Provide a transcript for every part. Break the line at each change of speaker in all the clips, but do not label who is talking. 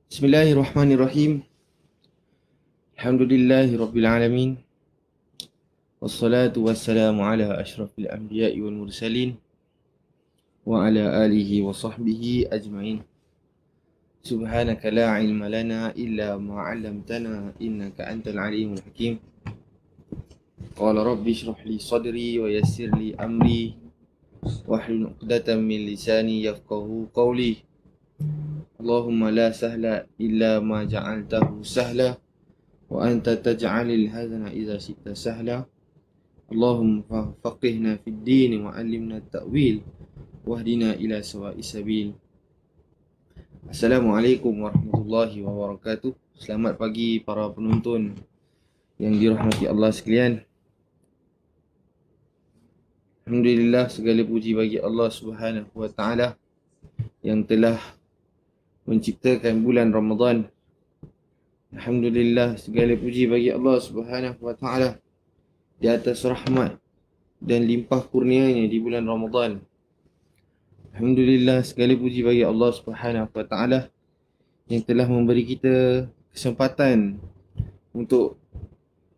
Bismillahirrahmanirrahim. Alhamdulillahi Rabbil Alamin. Wassalatu wassalamu ala ashrafil anbiya'i wal mursalin wa ala alihi wa sahbihi ajma'in. Subhanaka la ilma lana illa ma 'allamtana innaka antal alimul hakim. Qala rabbi shrah li sadri wa yassir li amri wahlul 'uqdatam min lisani yafqahu qawli. Allahumma la sahla illa ma ja'altahu sahla wa anta taj'alil hazana idza syi'ta sahla. Allahumma faqihna fid din wa 'allimna at-ta'wil wahdina ila sawa'is sabil. Assalamualaikum warahmatullahi wabarakatuh. Selamat pagi para penonton yang dirahmati Allah sekalian. Alhamdulillah, segala puji bagi Allah Subhanahu wa taala yang telah menciptakan bulan Ramadan. Alhamdulillah, segala puji bagi Allah Subhanahu wa taala di atas rahmat dan limpah kurnianya di bulan Ramadan. Alhamdulillah, segala puji bagi Allah Subhanahu wa taala yang telah memberi kita kesempatan untuk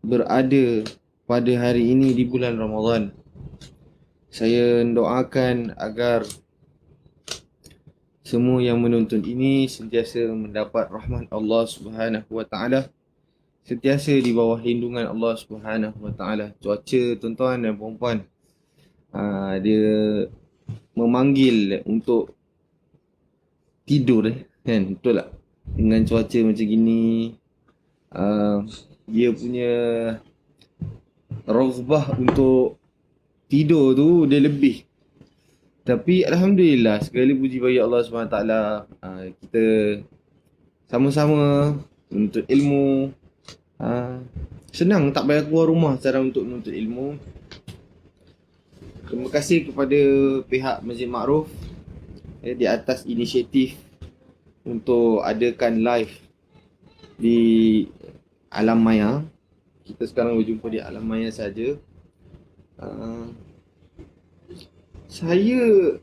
berada pada hari ini di bulan Ramadan. Saya doakan agar semua yang menonton ini sentiasa mendapat rahmat Allah Subhanahu wa taala, sentiasa di bawah lindungan Allah Subhanahu wa taala. Cuaca tuan-tuan dan puan-puan, dia memanggil untuk tidur kan, betul tak? Dengan cuaca macam gini, dia punya raghbah untuk tidur tu dia lebih. Tapi alhamdulillah, segala puji bagi Allah SWT. Kita sama-sama menuntut ilmu. Senang, tak payah keluar rumah cara untuk menuntut ilmu. Terima kasih kepada pihak Masjid Ma'ruf di atas inisiatif untuk adakan live di alam maya. Kita sekarang berjumpa di alam maya saja. Saya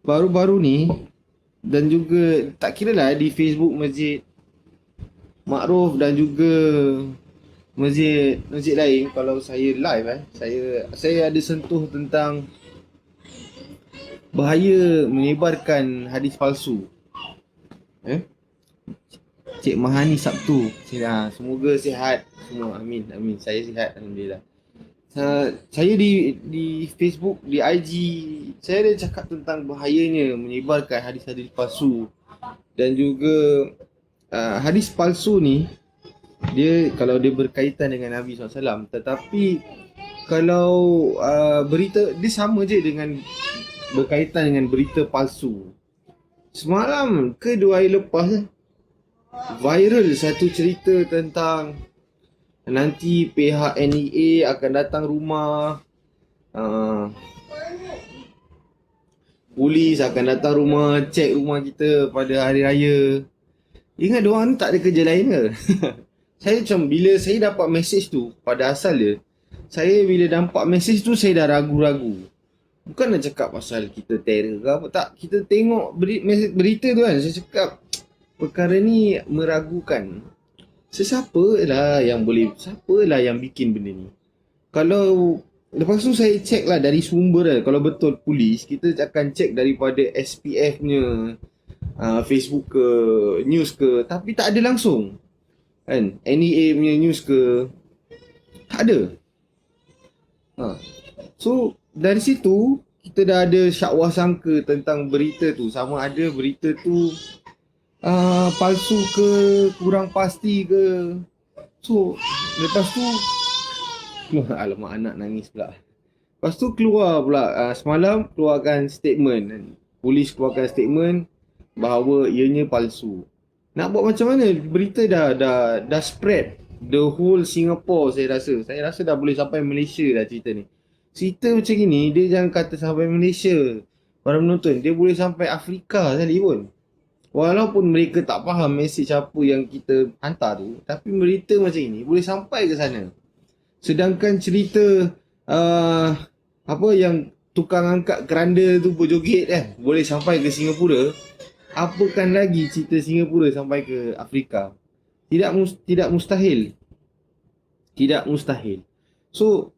baru-baru ni, dan juga tak kira lah di Facebook Masjid Ma'ruf dan juga masjid lain, kalau saya live saya ada sentuh tentang bahaya menyebarkan hadis palsu. Cik Mahani Sabtu. Semoga sihat semua. Amin. Saya sihat alhamdulillah. Saya di Facebook, di IG, saya ada cakap tentang bahayanya menyebarkan hadis-hadis palsu. Dan juga hadis palsu ni, dia kalau dia berkaitan dengan Nabi SAW, tetapi kalau berita, dia sama je dengan berkaitan dengan berita palsu. Semalam ke 2 hari lepas viral satu cerita tentang nanti pihak NEA akan datang rumah, polis akan datang rumah, cek rumah kita pada hari raya. Ingat diorang ni tak ada kerja lain ke? Saya macam, bila saya dapat mesej tu, pada asal dia, saya bila nampak mesej tu, saya dah ragu-ragu. Bukan nak cakap pasal kita terror ke apa, tak. Kita tengok berita tu kan, saya cakap perkara ni meragukan. Siapa lah yang bikin benda ni. Kalau lepas tu saya cek lah dari sumber lah. Kalau betul polis, kita akan cek daripada SPF punya Facebook ke, news ke. Tapi tak ada langsung kan, NEA punya news ke, tak ada. So dari situ kita dah ada syakwa sangka tentang berita tu. Sama ada berita tu palsu ke, kurang pasti ke. So lepas tu alamak, anak nangis pula. Lepas tu keluar pula semalam keluarkan statement, polis keluarkan statement bahawa ianya palsu. Nak buat macam mana? Berita dah spread the whole Singapore. Saya rasa dah boleh sampai Malaysia dah cerita ni. Cerita macam gini, dia jangan kata sampai Malaysia para penonton, dia boleh sampai Afrika sekali pun. Walaupun mereka tak faham mesej apa yang kita hantar tu, tapi berita macam ini boleh sampai ke sana. Sedangkan cerita apa yang tukang angkat keranda tu berjoget boleh sampai ke Singapura. Apakan lagi cerita Singapura sampai ke Afrika. Tidak mustahil. Tidak mustahil. So,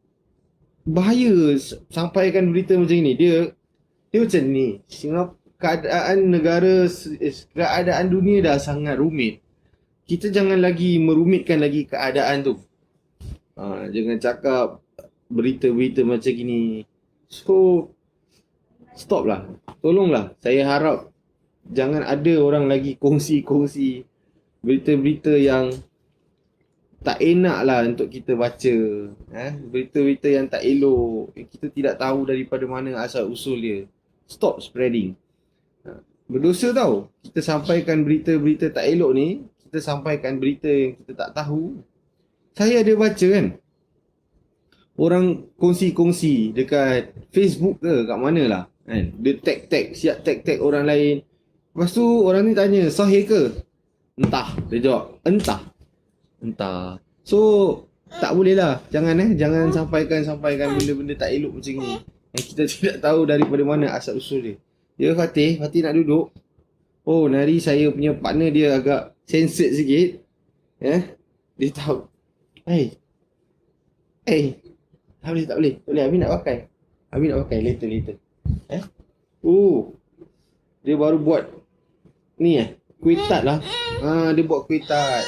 bahaya sampaikan berita macam ni. Dia macam ni. Keadaan dunia dah sangat rumit. Kita jangan lagi merumitkan lagi keadaan tu. Jangan cakap berita-berita macam gini. So, stop lah. Tolonglah. Saya harap jangan ada orang lagi kongsi-kongsi berita-berita yang tak enak lah untuk kita baca. Berita-berita yang tak elok. Kita tidak tahu daripada mana asal usul dia. Stop spreading. Berdosa tau. Kita sampaikan berita-berita tak elok ni. Kita sampaikan berita yang kita tak tahu. Saya ada baca kan. Orang kongsi-kongsi dekat Facebook ke kat mana lah. Kan? Dia tag-tag, siap tag-tag orang lain. Lepas tu orang ni tanya, sahih ke? Entah. Dia jawab, entah. So, tak boleh lah. Jangan sampaikan benda-benda tak elok macam ni. Yang kita tidak tahu daripada mana asal usul dia. Ya Fatih nak duduk. Oh, nari saya punya partner dia agak censored sikit. Dia tahu. Hey. Tak boleh. Habis nak pakai later. Dia baru buat ni kuih tart lah. Dia buat kuih tart.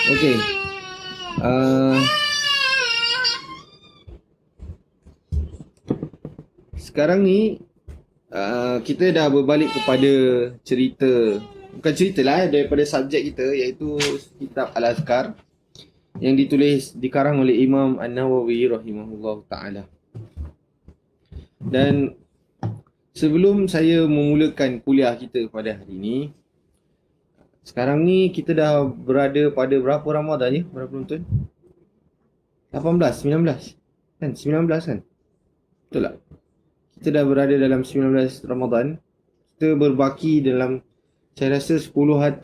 Okay. Sekarang ni kita dah berbalik kepada cerita. Bukan cerita lah, daripada subjek kita, iaitu kitab Al-Azkar yang dikarang oleh Imam An-Nawawi rahimahullah ta'ala. Dan sebelum saya memulakan kuliah kita pada hari ini, sekarang ni kita dah berada pada berapa Ramadan ya? Berapa penonton? 18, 19 kan? 19 kan? Betul tak? Kita dah berada dalam 19 Ramadan. Kita berbaki dalam, saya rasa 10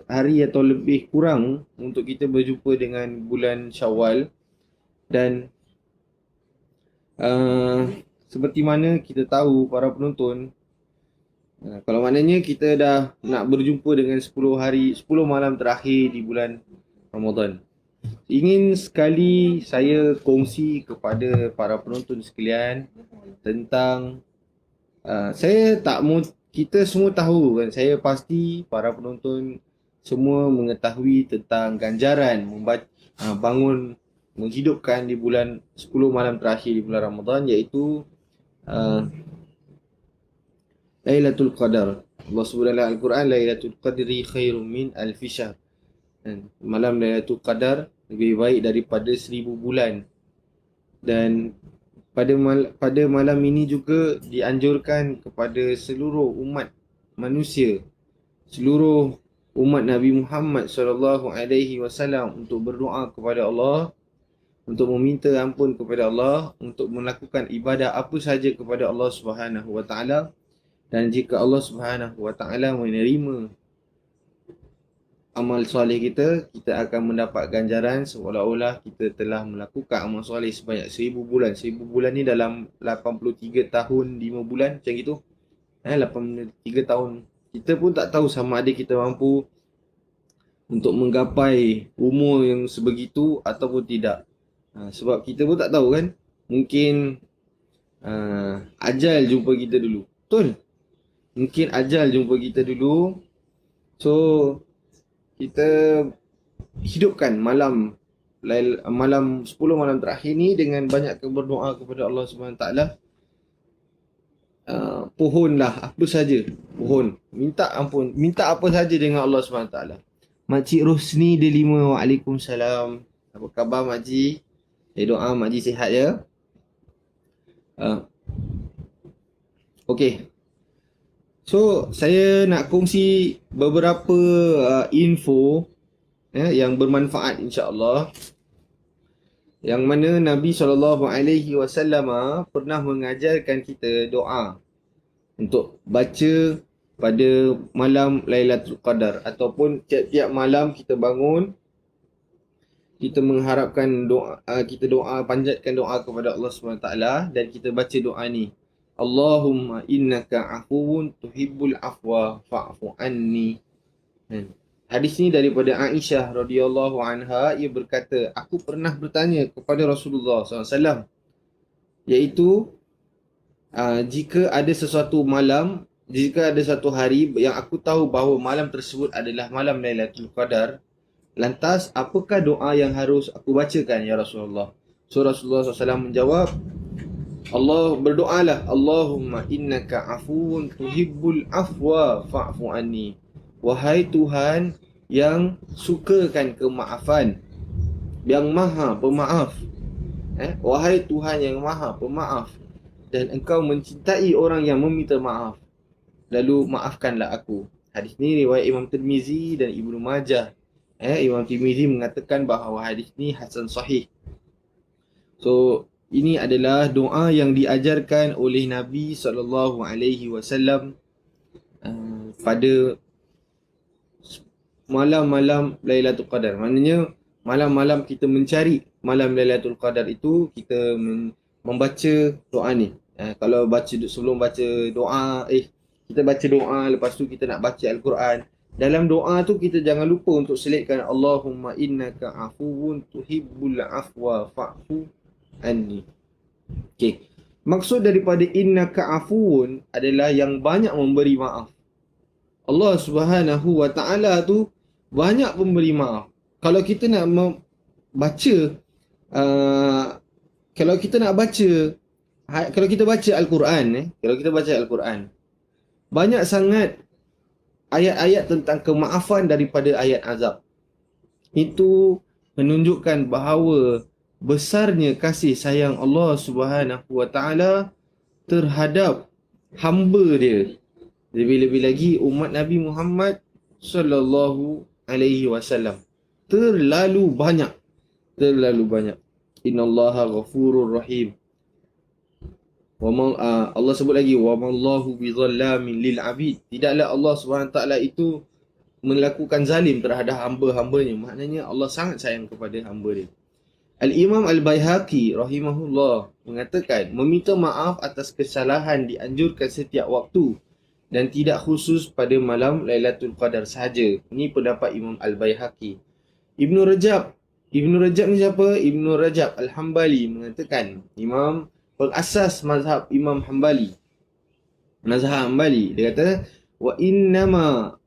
hari atau lebih kurang untuk kita berjumpa dengan bulan Syawal. Dan seperti mana kita tahu para penonton, kalau maknanya kita dah nak berjumpa dengan 10 malam terakhir di bulan Ramadan. Ingin sekali saya kongsi kepada para penonton sekalian tentang kita semua tahu kan, saya pasti para penonton semua mengetahui tentang ganjaran bangun menghidupkan di bulan 10 malam terakhir di bulan Ramadan, iaitu Lailatul Qadar. Allah sebut dalam Al-Quran, Lailatul Qadri khairum min alfi syahr. Malam Lailatul Qadar lebih baik daripada 1000 bulan. Dan pada malam ini juga dianjurkan kepada seluruh umat manusia, seluruh umat Nabi Muhammad SAW untuk berdoa kepada Allah, untuk meminta ampun kepada Allah, untuk melakukan ibadah apa sahaja kepada Allah Subhanahu Wa Taala. Dan jika Allah Subhanahu Wa Taala menerima amal soleh kita akan mendapat ganjaran seolah-olah kita telah melakukan amal soleh sebanyak 1000 bulan. 1000 bulan ni dalam 83 tahun 5 bulan macam gitu. 83 tahun. Kita pun tak tahu sama ada kita mampu untuk menggapai umur yang sebegitu ataupun tidak. Sebab kita pun tak tahu kan. Mungkin ajal jumpa kita dulu. Betul? Mungkin ajal jumpa kita dulu. So kita hidupkan malam 10 malam terakhir ni dengan banyak berdoa kepada Allah Subhanahu Taala. Pohonlah apa saja, minta ampun, minta apa saja dengan Allah Subhanahu Taala. Makcik Rosni Delima, waalaikumsalam. Apa khabar makcik? Doa makcik sihat ya. Okey. So, saya nak kongsi beberapa info yang bermanfaat insya-Allah. Yang mana Nabi SAW pernah mengajarkan kita doa untuk baca pada malam Lailatul Qadar, ataupun tiap-tiap malam kita bangun, kita mengharapkan doa, kita doa, panjatkan doa kepada Allah SWT, dan kita baca doa ni. Allahumma innaka afuwun tuhibbul afwa fa'fu anni. Hadis ni daripada Aisyah radhiyallahu anha. Ia berkata, aku pernah bertanya kepada Rasulullah SAW, iaitu jika ada sesuatu malam, jika ada satu hari yang aku tahu bahawa malam tersebut adalah malam Lailatul Qadar, lantas apakah doa yang harus aku bacakan ya Rasulullah? So Rasulullah SAW menjawab, berdoalah, Allahumma innaka afuwun tuhibbul afwa fa'fu anni. Wahai Tuhan yang sukakan kemaafan, yang maha pemaaf. Wahai Tuhan yang maha pemaaf, dan engkau mencintai orang yang meminta maaf, lalu maafkanlah aku. Hadis ni riwayat Imam Tirmizi dan Ibnu Majah. Imam Tirmizi mengatakan bahawa hadis ni hasan sahih. So ini adalah doa yang diajarkan oleh Nabi SAW pada malam-malam Lailatul Qadar. Maknanya malam-malam kita mencari malam Lailatul Qadar itu, kita membaca doa ni. Kalau sebelum baca doa, kita baca doa, lepas tu kita nak baca Al-Quran. Dalam doa tu kita jangan lupa untuk selitkan Allahumma innaka afuwun tuhibbul afwa fa'fu anni. Okey. Maksud daripada innaka afuwun adalah yang banyak memberi maaf. Allah Subhanahu wa taala tu banyak pemberi maaf. Kalau kita nak baca kalau kita baca Al-Quran, banyak sangat ayat-ayat tentang kemaafan daripada ayat azab. Itu menunjukkan bahawa besarnya kasih sayang Allah Subhanahu wa taala terhadap hamba dia. Lebih-lebih lagi umat Nabi Muhammad sallallahu alaihi wasallam. Terlalu banyak. Innallaha ghafurur rahim. Allah sebut lagi, wa mallahu bizallamin lil abid. Tidaklah Allah SWT itu melakukan zalim terhadap hamba-hambanya. Maknanya Allah sangat sayang kepada hamba dia. Al-Imam Al-Baihaqi rahimahullah mengatakan, meminta maaf atas kesalahan dianjurkan setiap waktu dan tidak khusus pada malam Lailatul Qadar sahaja. Ini pendapat Imam Al-Baihaqi. Ibnu Rajab ni siapa? Ibnu Rajab Al-Hambali mengatakan, Imam asas mazhab Imam Hambali. Dia kata, wa innama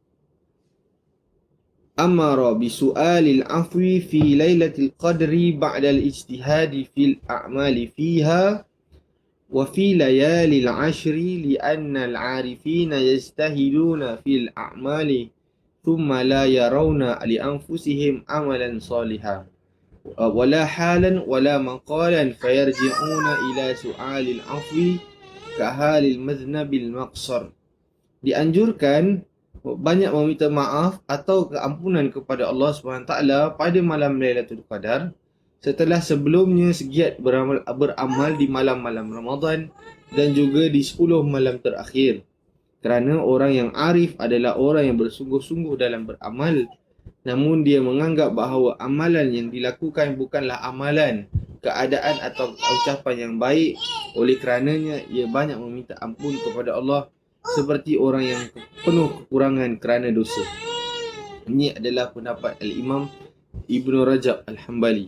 amara bisu'alil afwi fi lailatul qadri ba'da al-ijtihadi fil a'mali fiha wa fi layalil ashri li'anna al-'arifina yajtahiduna fil a'mali thumma la yarawna li anfusihim amalan salihan wala halan wala maqalan fayarji'una ila su'alil afwi kahalil maznabil maqsar. Dianjurkan banyak meminta maaf atau keampunan kepada Allah SWT pada malam Lailatul Qadar setelah sebelumnya segiat beramal di malam-malam Ramadan dan juga di 10 malam terakhir. Kerana orang yang arif adalah orang yang bersungguh-sungguh dalam beramal, namun dia menganggap bahawa amalan yang dilakukan bukanlah amalan, keadaan atau ucapan yang baik. Oleh kerananya ia banyak meminta ampun kepada Allah seperti orang yang penuh kekurangan kerana dosa. Ini adalah pendapat Al-Imam Ibnu Rajab Al-Hambali.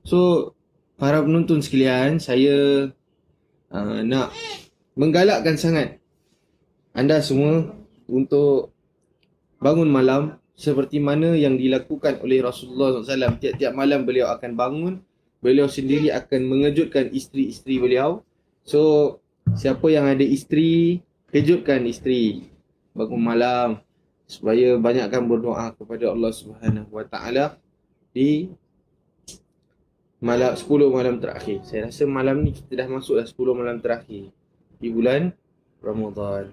So, para penonton sekalian, saya nak menggalakkan sangat anda semua untuk bangun malam seperti mana yang dilakukan oleh Rasulullah SAW. Tiap-tiap malam beliau akan bangun, beliau sendiri akan mengejutkan isteri-isteri beliau. So, siapa yang ada isteri, kejutkan isteri bangun malam supaya banyakkan berdoa kepada Allah Subhanahu wa taala di malam 10 malam terakhir. Saya rasa malam ni kita dah masuk dah 10 malam terakhir di bulan Ramadan.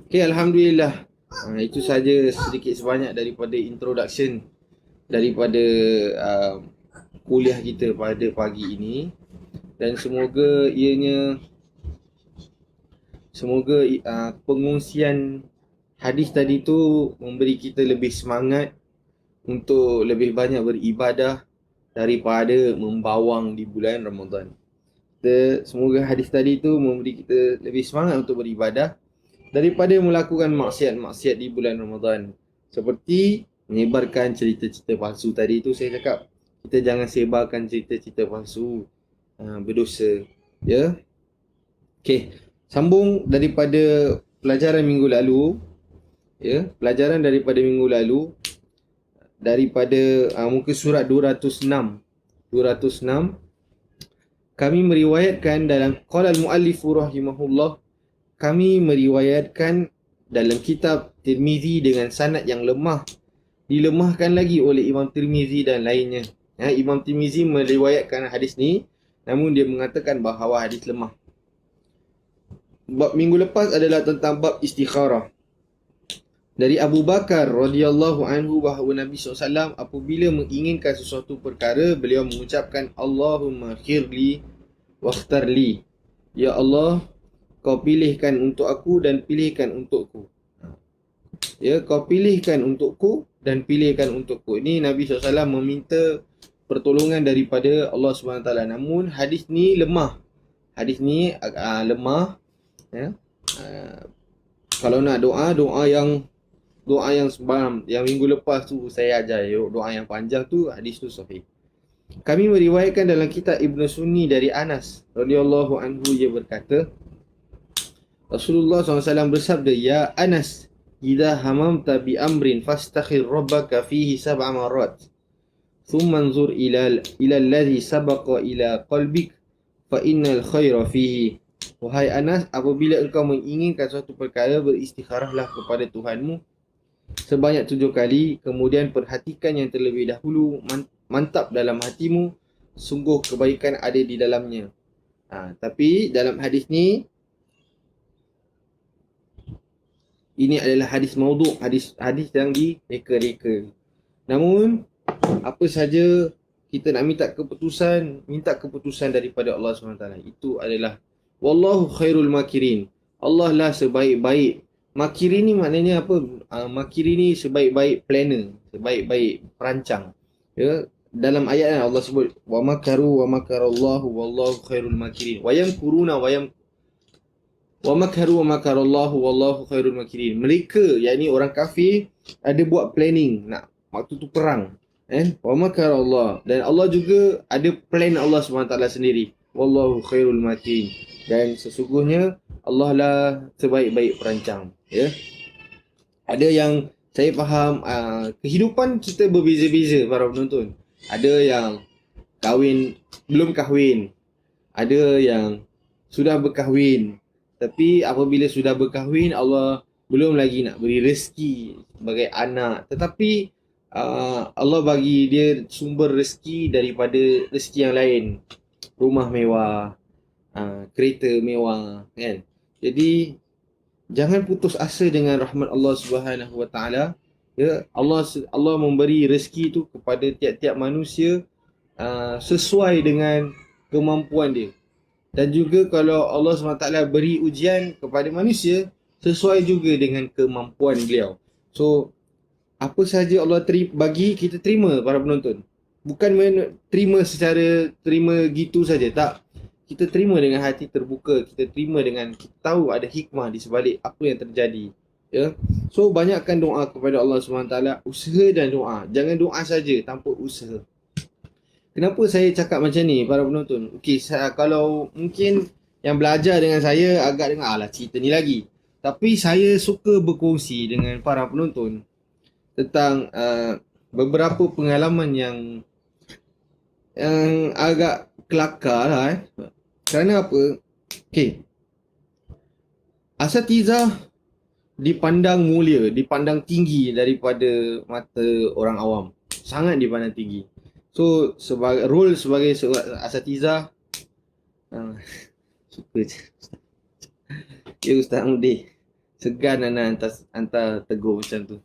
Okey, alhamdulillah. Itu saja sedikit sebanyak daripada introduction daripada kuliah kita pada pagi ini, dan semoga pengungsian hadis tadi tu memberi kita lebih semangat untuk lebih banyak beribadah daripada membawang di bulan Ramadan. Semoga hadis tadi tu memberi kita lebih semangat untuk beribadah daripada melakukan maksiat-maksiat di bulan Ramadan. Seperti menyebarkan cerita-cerita palsu tadi tu saya cakap. Kita jangan sebarkan cerita-cerita palsu. Berdosa. Ya. Okey. Sambung daripada pelajaran minggu lalu. Ya, pelajaran daripada minggu lalu daripada muka surat 206. 206 kami meriwayatkan dalam qala al-muallif rahimahullah, kami meriwayatkan dalam kitab Tirmizi dengan sanad yang lemah, dilemahkan lagi oleh Imam Tirmizi dan lainnya. Imam Tirmizi meriwayatkan hadis ni, namun dia mengatakan bahawa hadis lemah. Bab minggu lepas adalah tentang bab istikharah. Dari Abu Bakar radhiyallahu anhu bahawa Nabi SAW apabila menginginkan sesuatu perkara, beliau mengucapkan Allahumma khirli wakhtarli. Ya Allah, kau pilihkan untuk aku dan pilihkan untukku. Ya, kau pilihkan untukku dan pilihkan untukku. Ini Nabi SAW meminta pertolongan daripada Allah SWT. Namun hadis ni lemah. Hadis ni lemah. Ya. Kalau nak doa yang semalam, yang minggu lepas tu saya ajar, doa yang panjang tu, hadis tu sahih. Kami meriwayatkan dalam kitab Ibn Sunni dari Anas radhiyallahu anhu, ia berkata, Rasulullah SAW bersabda, Ya Anas, idza hamamta bi amrin fastakhir rabbaka fihi sab'a marat, thumma anzur ila alladhi sabaqa ila qalbik fa innal khaira fihi. Wahai Anas, apabila engkau menginginkan suatu perkara, beristikharahlah kepada Tuhanmu sebanyak 7 kali, kemudian perhatikan yang terlebih dahulu mantap dalam hatimu, sungguh kebaikan ada di dalamnya. Tapi dalam hadis ni, ini adalah hadis maudhu', hadis yang direka-reka. Namun apa saja kita nak minta keputusan daripada Allah SWT. Itu adalah wallahu khairul makirin. Allah lah sebaik-baik. Makirin ni maknanya apa? Makirin ni sebaik-baik planner, sebaik-baik perancang. Ya, dalam ayat Allah sebut wa makaru wa makarallahu wallahu khairul makirin. Wa yamkuruna wa makaru wa makarallahu wallahu khairul makirin. Mereka, yakni orang kafir, ada buat planning nak waktu tu perang. Wa makarallah, dan Allah juga ada plan Allah SWT sendiri. Wallahu khairul makirin. Dan sesungguhnya Allah lah sebaik-baik perancang. Ya. Ada yang saya faham, kehidupan kita berbeza-beza para penonton. Ada yang belum kahwin. Ada yang sudah berkahwin. Tapi apabila sudah berkahwin, Allah belum lagi nak beri rezeki sebagai anak. Tetapi Allah bagi dia sumber rezeki daripada rezeki yang lain. Rumah mewah, kereta mewah, kan? Jadi jangan putus asa dengan rahmat Allah Subhanahu Wa Taala. Ya, Allah memberi rezeki itu kepada tiap-tiap manusia sesuai dengan kemampuan dia. Dan juga kalau Allah SWT beri ujian kepada manusia, sesuai juga dengan kemampuan beliau. So, apa sahaja Allah bagi, kita terima para penonton. Bukan terima gitu saja, tak. Kita terima dengan hati terbuka. Kita terima dengan, kita tahu ada hikmah di sebalik apa yang terjadi. Ya. So, banyakkan doa kepada Allah SWT. Usaha dan doa. Jangan doa saja tanpa usaha. Kenapa saya cakap macam ni para penonton? Okey, kalau mungkin yang belajar dengan saya agak dengar, alah cerita ni lagi. Tapi saya suka berkongsi dengan para penonton tentang beberapa pengalaman yang agak kelakar lah. Kerana apa? Okey, asatizah dipandang mulia, dipandang tinggi daripada mata orang awam. Sangat dipandang tinggi. So, sebagai asatizah, suka je. Ya Ustaz Mudi, segan anak hantar tegur macam tu.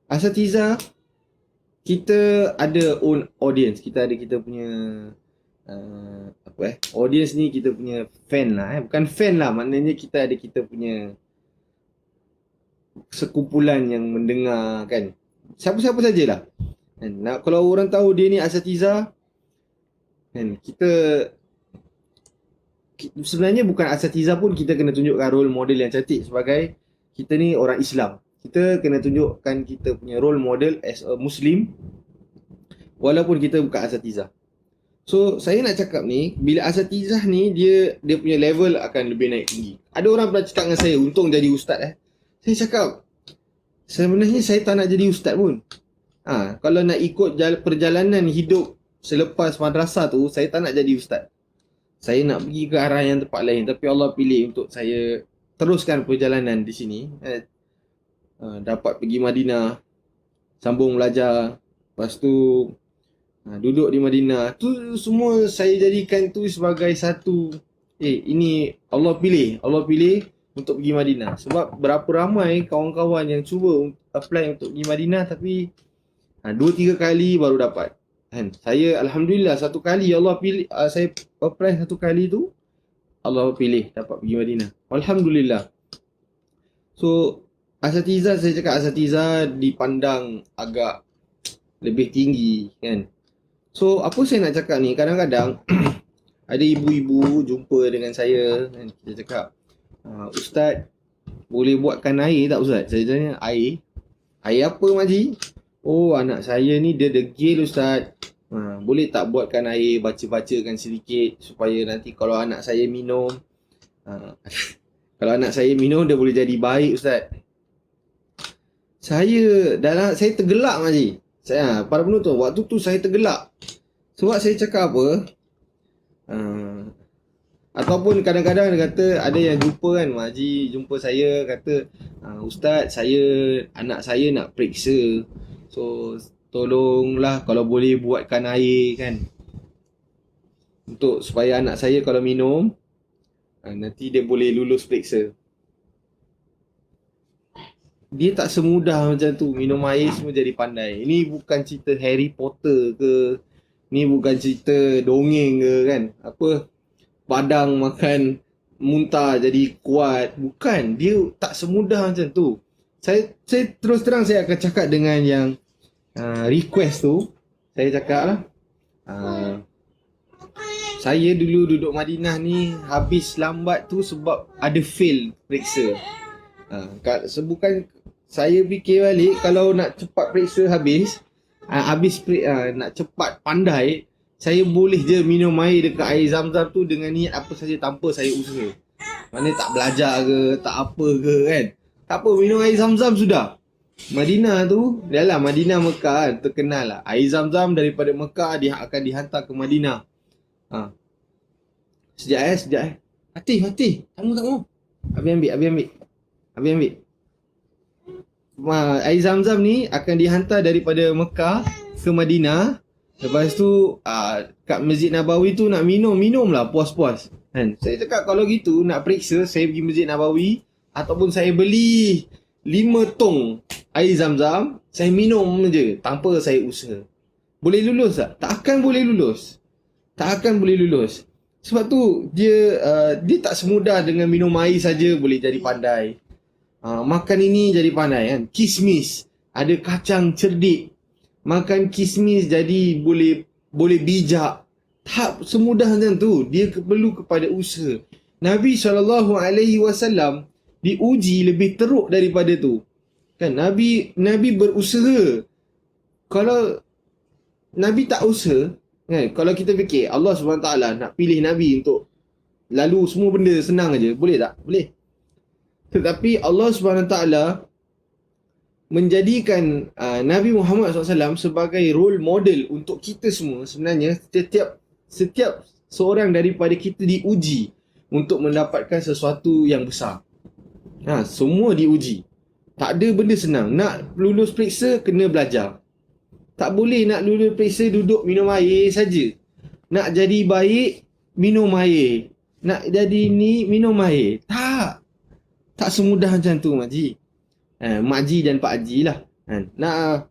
Asatizah, kita ada own audience. Kita punya audience ni, kita punya fan lah. Bukan fan lah, maknanya kita punya sekumpulan yang mendengar, kan. siapa-siapa sajalah. Kan? Kalau orang tahu dia ni asatiza, kan, sebenarnya bukan asatiza pun kita kena tunjukkan role model yang cantik sebagai kita ni orang Islam. Kita kena tunjukkan kita punya role model as a Muslim walaupun kita bukan asatiza. So saya nak cakap ni, bila asatizah ni dia punya level akan lebih naik tinggi. Ada orang pernah cakap dengan saya, untung jadi ustaz Saya cakap, sebenarnya saya tak nak jadi ustaz pun. Kalau nak ikut perjalanan hidup selepas madrasah tu, saya tak nak jadi ustaz. Saya nak pergi ke arah yang tempat lain, tapi Allah pilih untuk saya teruskan perjalanan di sini. Dapat pergi Madinah, sambung belajar, lepas tu duduk di Madinah. Tu semua saya jadikan tu sebagai satu, ini Allah pilih untuk pergi Madinah. Sebab berapa ramai kawan-kawan yang cuba apply untuk pergi Madinah, tapi 2-3 kali baru dapat. Kan? Saya Alhamdulillah satu kali Allah pilih, saya apply satu kali tu, Allah pilih dapat pergi Madinah. Alhamdulillah. So asatiza, saya cakap asatiza dipandang agak lebih tinggi, kan. So apa saya nak cakap ni, kadang-kadang ada ibu-ibu jumpa dengan saya, kan. Dia cakap, Ustaz, boleh buatkan air tak Ustaz? Saya tanya, air apa Makcik? Oh, anak saya ni dia degil Ustaz. Boleh tak buatkan air, baca-bacakan sedikit supaya nanti kalau anak saya minum, kalau anak saya minum dia boleh jadi baik Ustaz. Saya tergelak Makcik. Para penonton, waktu tu saya tergelak. Sebab saya cakap apa, ataupun kadang-kadang dia kata, ada yang jumpa kan, Makcik jumpa saya kata, Ustaz, anak saya nak periksa, so tolonglah kalau boleh buatkan air kan, untuk supaya anak saya kalau minum nanti dia boleh lulus periksa. Dia tak semudah macam tu. Minum air semua jadi pandai. Ini bukan cerita Harry Potter ke, ni bukan cerita dongeng ke kan, apa padang makan muntah jadi kuat. Bukan, dia tak semudah macam tu. Saya terus terang saya akan cakap dengan yang request tu. Saya cakap lah, saya dulu duduk Madinah ni habis lambat tu sebab ada fail periksa. Bukan, saya fikir balik, kalau nak cepat periksa habis nak cepat pandai, saya boleh je minum air dekat air zam-zam tu dengan niat apa saja tanpa saya usaha. Mana tak belajar ke, tak apa ke kan. Tak apa, minum air zam-zam sudah. Madinah tu, yalah Madinah Mekah kan, terkenal lah. Air zam-zam daripada Mekah dia akan dihantar ke Madinah. Sekejap. Hati. Tak mau. Habis ambil. Air zam-zam ni akan dihantar daripada Mekah ke Madinah. Lepas tu kat Masjid Nabawi tu nak minumlah puas-puas kan. Saya cakap kalau gitu nak periksa, saya pergi Masjid Nabawi ataupun saya beli 5 tong air zam-zam, saya minum je tanpa saya usaha. Boleh lulus tak? Tak akan boleh lulus. Sebab tu dia tak semudah dengan minum air saja boleh jadi pandai. Makan ini jadi pandai kan. Kismis, ada kacang cerdik, makan kismis jadi boleh bijak. Tak semudah macam tu. Dia perlu kepada usaha. Nabi SAW diuji lebih teruk daripada tu kan. Nabi berusaha. Kalau Nabi tak usaha kan, kalau kita fikir Allah SWT nak pilih Nabi untuk lalu semua benda senang aja, boleh tak? Boleh. Tetapi Allah SWT menjadikan Nabi Muhammad SAW sebagai role model untuk kita semua. Sebenarnya setiap seorang daripada kita diuji untuk mendapatkan sesuatu yang besar. Semua diuji. Tak ada benda senang. Nak lulus periksa, kena belajar. Tak boleh nak lulus periksa duduk minum air saja. Nak jadi baik, minum air. Nak jadi ni, minum air. Tak semudah macam tu, Makcik. Makcik dan Pak Haji lah. Nak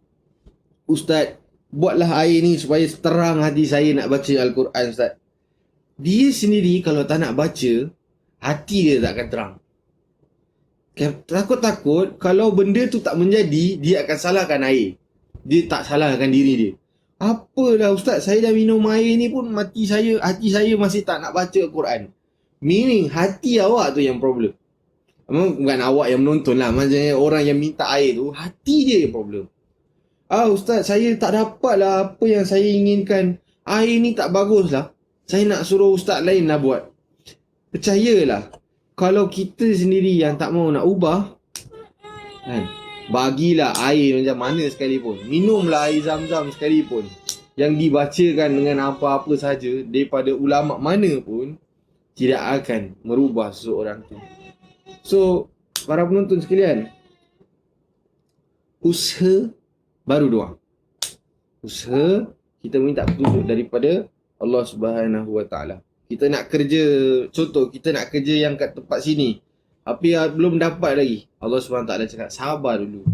Ustaz, buatlah air ni supaya terang hati saya nak baca Al-Quran, Ustaz. Dia sendiri kalau tak nak baca, hati dia tak akan terang. Takut-takut kalau benda tu tak menjadi, dia akan salahkan air. Dia tak salahkan diri dia. Apalah ustaz, saya dah minum air ni pun hati saya masih tak nak baca Quran. Meaning hati awak tu yang problem. Bukan awak yang menonton lah. Maksudnya orang yang minta air tu, hati dia yang problem. Ustaz, saya tak dapat lah apa yang saya inginkan. Air ni tak bagus lah. Saya nak suruh ustaz lain lah buat. Percayalah, kalau kita sendiri yang tak mau nak ubah, kan, bagilah air macam mana sekalipun. Minumlah air Zam-Zam sekalipun, yang dibacakan dengan apa-apa saja daripada ulama mana pun, tidak akan merubah seseorang tu. So, para penonton sekalian, usaha baru doa. Usaha, kita minta petunjuk daripada Allah Subhanahu Wa Taala. Kita nak kerja, contoh kita nak kerja yang kat tempat sini, tapi belum dapat lagi. Allah Subhanahu Wa Taala cakap sabar dulu,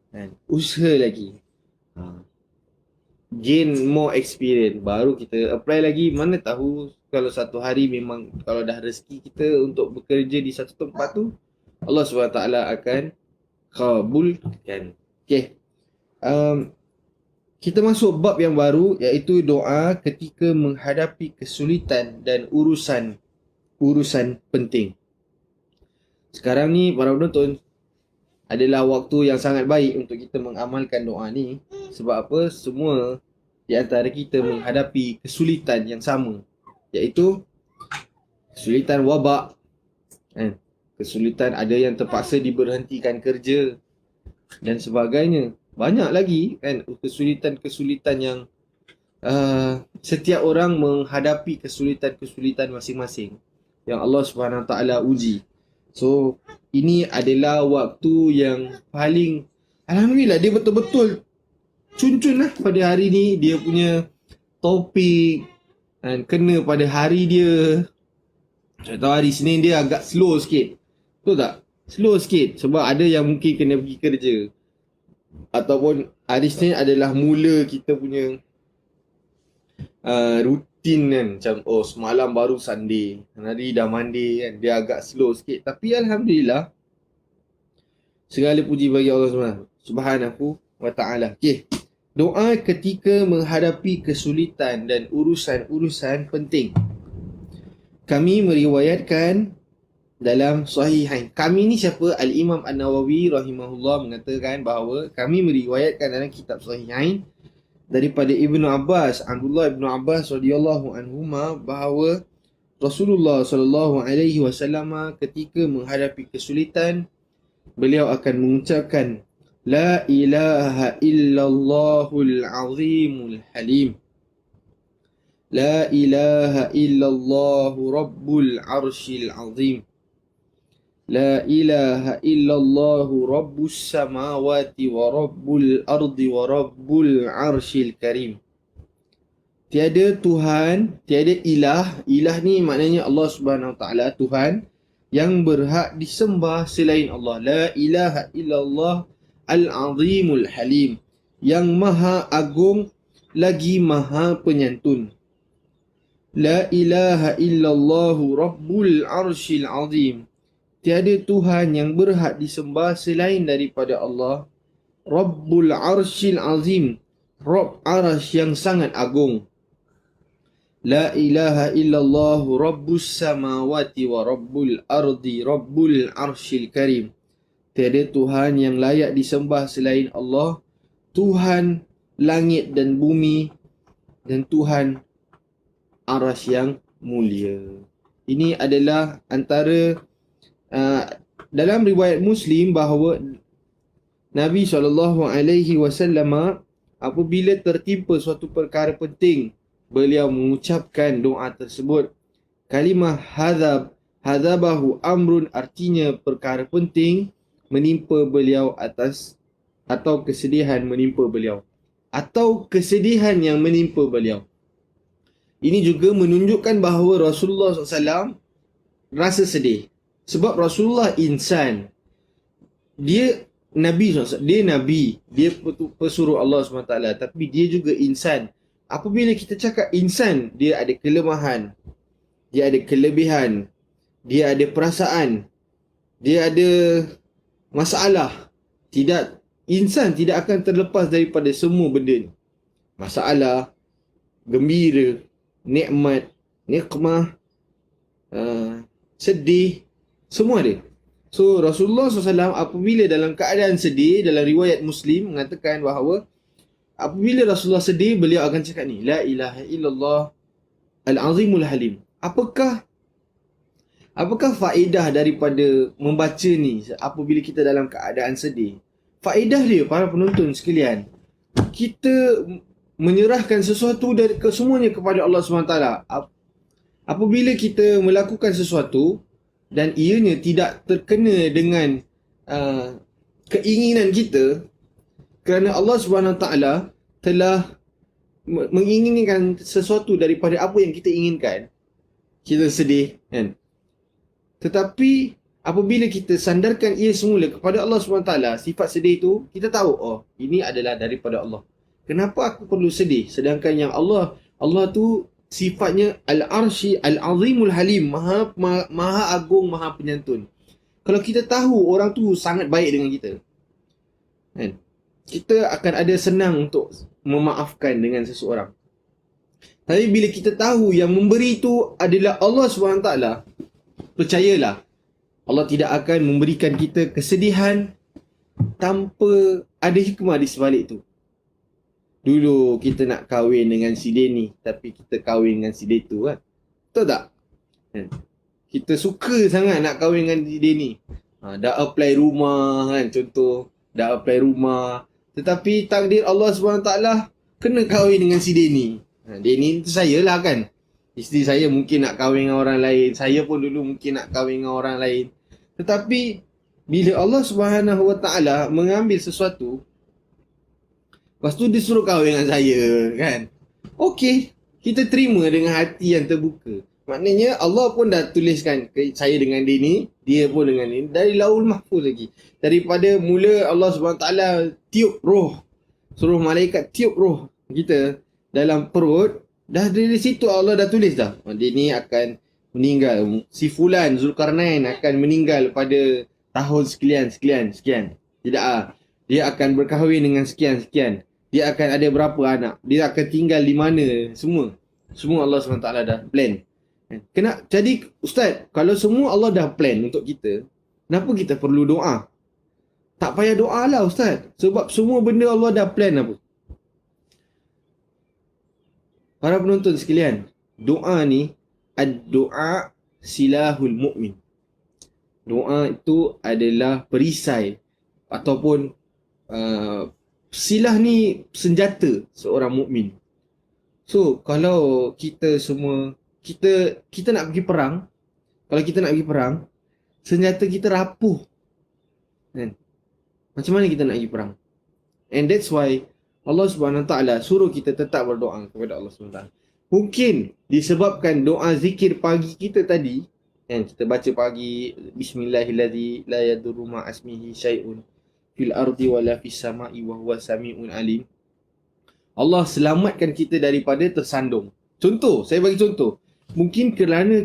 kan? Usaha lagi. Gain more experience, baru kita apply lagi. Mana tahu kalau satu hari memang kalau dah rezeki kita untuk bekerja di satu tempat tu, Allah SWT akan kabulkan. Okay. Kita masuk bab yang baru, iaitu doa ketika menghadapi kesulitan dan urusan penting. Sekarang ni para penonton, adalah waktu yang sangat baik untuk kita mengamalkan doa ni. Sebab apa? Semua di antara kita menghadapi kesulitan yang sama, iaitu kesulitan wabak, kan? Kesulitan ada yang terpaksa diberhentikan kerja dan sebagainya. Banyak lagi, kan, kesulitan-kesulitan yang setiap orang menghadapi kesulitan-kesulitan masing-masing yang Allah Subhanahu Wa Taala uji. So, ini adalah waktu yang paling, alhamdulillah, dia betul-betul cun-cun lah pada hari ni. Dia punya topik kan, kena pada hari dia. Contoh hari Senin dia agak slow sikit. Betul tak? Slow sikit sebab ada yang mungkin kena pergi kerja. Ataupun hari Senin adalah mula kita punya rutin kan. Macam semalam baru Sunday, hari dah Monday kan. Dia agak slow sikit. Tapi alhamdulillah, segala puji bagi Allah Subhanahu Wa Taala. Okay. Doa ketika menghadapi kesulitan dan urusan-urusan penting. Kami meriwayatkan dalam Sahihain. Kami ni siapa? Al-Imam An-Nawawi rahimahullah mengatakan bahawa kami meriwayatkan dalam kitab Sahihain daripada Ibnu Abbas, Abdullah Ibnu Abbas radhiyallahu anhuma, bahawa Rasulullah sallallahu alaihi wasallam ketika menghadapi kesulitan, beliau akan mengucapkan La ilaha illallahul azimul halim. La ilaha illallahu rabbul arshil azim. La ilaha illallahu rabbus samawati wa rabbul ardi wa rabbul arshil karim. Tiada Tuhan, tiada ilah. Ilah ni maknanya Allah Subhanahu Wa Taala, Tuhan yang berhak disembah selain Allah. La ilaha illallah al-azimul halim, yang maha agung lagi maha penyantun. La ilaha illallahu rabbul arshil azim. Tiada Tuhan yang berhak disembah selain daripada Allah. Rabbul arshil azim, Rabb arasy yang sangat agung. La ilaha illallahu rabbus samawati wa rabbul ardi rabbul arshil karim. Tiada Tuhan yang layak disembah selain Allah, Tuhan langit dan bumi dan Tuhan arasy yang mulia. Ini adalah antara dalam riwayat Muslim bahawa Nabi SAW apabila tertimpa suatu perkara penting, beliau mengucapkan doa tersebut. Kalimah hadzabahu amrun, artinya perkara penting menimpa beliau atas, atau kesedihan menimpa beliau, atau kesedihan yang menimpa beliau. Ini juga menunjukkan bahawa Rasulullah SAW rasa sedih. Sebab Rasulullah insan. Dia Nabi SAW. Dia Nabi. Dia pesuruh Allah SWT. Tapi dia juga insan. Apabila kita cakap insan, dia ada kelemahan. Dia ada kelebihan. Dia ada perasaan. Dia ada masalah. Tidak insan tidak akan terlepas daripada semua benda ni. Masalah, gembira, nikmat, nikmah, sedih, semua ada. So Rasulullah SAW apabila dalam keadaan sedih, dalam riwayat Muslim mengatakan bahawa apabila Rasulullah sedih, beliau akan cakap ni, La ilaha illallah al-azimul halim. Apakah faedah daripada membaca ni apabila kita dalam keadaan sedih? Faedah dia, para penonton sekalian, kita menyerahkan sesuatu dari kesemuanya kepada Allah SWT. Apabila kita melakukan sesuatu dan ianya tidak terkena dengan keinginan kita, kerana Allah SWT telah menginginkan sesuatu daripada apa yang kita inginkan, kita sedih, kan? Tetapi apabila kita sandarkan ia semula kepada Allah SWT, sifat sedih tu, kita tahu, oh, ini adalah daripada Allah. Kenapa aku perlu sedih? Sedangkan yang Allah tu sifatnya Al-Arshi Al-Azimul Halim, maha agung, maha penyantun. Kalau kita tahu orang tu sangat baik dengan kita, kan, kita akan ada senang untuk memaafkan dengan seseorang. Tapi bila kita tahu yang memberi tu adalah Allah SWT, percayalah, Allah tidak akan memberikan kita kesedihan tanpa ada hikmah di sebalik tu. Dulu kita nak kahwin dengan si Denny, tapi kita kahwin dengan si Detu, kan? Betul tak? Kita suka sangat nak kahwin dengan si Denny. Dah apply rumah, kan? Contoh, dah apply rumah. Tetapi takdir Allah SWT kena kahwin dengan si Denny. Denny tu saya lah, kan? Isteri saya mungkin nak kahwin dengan orang lain. Saya pun dulu mungkin nak kahwin dengan orang lain. Tetapi bila Allah SWT mengambil sesuatu, lepas tu dia suruh kahwin dengan saya, kan? Okey, kita terima dengan hati yang terbuka. Maknanya Allah pun dah tuliskan saya dengan dia ni, dia pun dengan ni, dari Laul Mahfuz lagi. Daripada mula Allah SWT tiup roh, suruh malaikat tiup roh kita dalam perut, dah dari situ Allah dah tulis dah, dia ni akan meninggal. Si Fulan Zulkarnain akan meninggal pada tahun sekian. Tidak dia akan berkahwin dengan sekian. Dia akan ada berapa anak. Dia akan tinggal di mana. Semua Allah SWT dah plan. Jadi Ustaz, kalau semua Allah dah plan untuk kita, kenapa kita perlu doa? Tak payah doa lah Ustaz. Sebab semua benda Allah dah plan apa. Para penonton sekalian, doa ni, ad-doa silahul mu'min. Doa itu adalah perisai ataupun silah ni senjata seorang mukmin. So kalau kita semua kita nak pergi perang, kalau kita nak pergi perang, senjata kita rapuh, kan? Macam mana kita nak pergi perang? And that's why Allah SWT suruh kita tetap berdoa kepada Allah SWT. Mungkin disebabkan doa zikir pagi kita tadi, kan, kita baca pagi, Bismillahirrahmanirrahim, la yadurru ma'asmihi syai'un fil ardi wala fis sama'i wa huwa sami'un alim. Allah selamatkan kita daripada tersandung. Contoh, saya bagi contoh. Mungkin kerana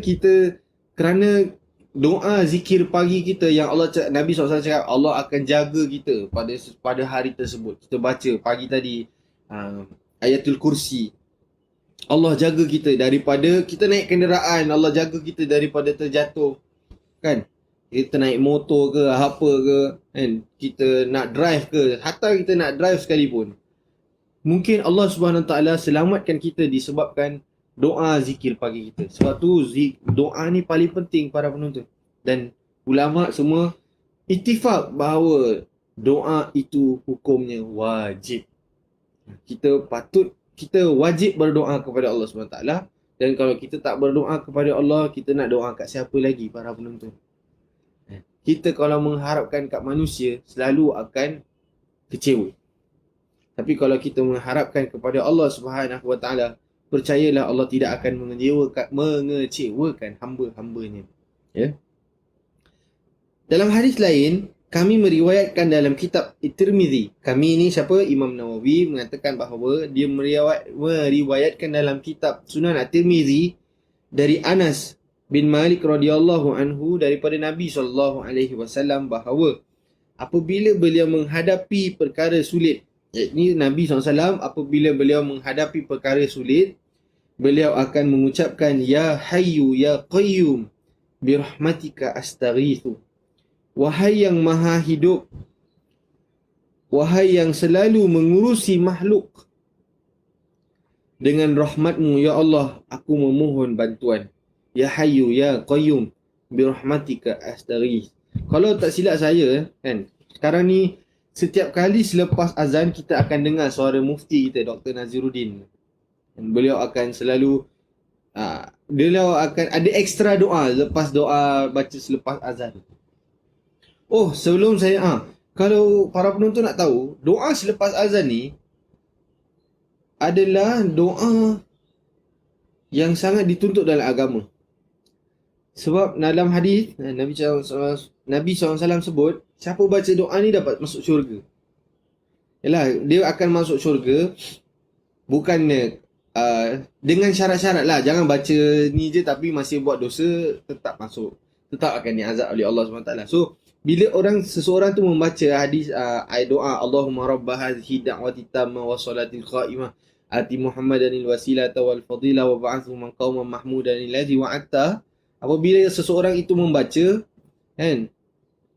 doa zikir pagi kita yang Nabi SAW cakap Allah akan jaga kita pada hari tersebut. Kita baca pagi tadi ayatul kursi. Allah jaga kita daripada kita naik kenderaan, Allah jaga kita daripada terjatuh, kan? Kita naik motor ke apa ke, kan? Kita nak drive ke, hatta kita nak drive sekalipun, mungkin Allah SWT selamatkan kita disebabkan doa zikir pagi kita. Sebab tu doa ni paling penting para penonton. Dan ulama semua ittifaq bahawa doa itu hukumnya wajib. Kita wajib berdoa kepada Allah SWT. Dan kalau kita tak berdoa kepada Allah, kita nak doa kat siapa lagi para penonton? Kita kalau mengharapkan kat manusia, selalu akan kecewa. Tapi kalau kita mengharapkan kepada Allah SWT, percayalah Allah tidak akan mengecewakan hamba-hambanya. Ya. Dalam hadis lain, kami meriwayatkan dalam kitab At-Tirmizi. Kami ni siapa? Imam Nawawi mengatakan bahawa dia meriwayatkan dalam kitab Sunan At-Tirmizi dari Anas bin Malik radhiyallahu anhu daripada Nabi SAW bahawa apabila beliau menghadapi perkara sulit. Ini Nabi SAW apabila beliau menghadapi perkara sulit, beliau akan mengucapkan Ya Hayyu Ya Qayyum birahmatika astaghithu. Wahai yang maha hidup, wahai yang selalu mengurusi makhluk, dengan rahmatmu ya Allah aku memohon bantuan. Ya Hayyu Ya Qayyum birahmatika astaghith. Kalau tak silap saya kan, sekarang ni setiap kali selepas azan kita akan dengar suara mufti kita Dr. Naziruddin. Beliau akan selalu beliau akan ada ekstra doa lepas doa baca selepas azan. Oh, sebelum saya kalau para penonton nak tahu, doa selepas azan ni adalah doa yang sangat dituntut dalam agama. Sebab dalam hadis Nabi SAW sebut, siapa baca doa ni dapat masuk syurga. Yalah, dia akan masuk syurga bukannya dengan syarat-syarat lah. Jangan baca ni je tapi masih buat dosa, tetap masuk. Tetap akan diazab oleh Allah SWT. So, bila seseorang tu membaca hadis ayat doa Allahumma rabba hadhihi da'wati tamma wa salatil qa'imah ati Muhammadanil wasilata wal fadila wa ba'athu maqaman mahmudan alladhi wa'atta. Apabila seseorang itu membaca kan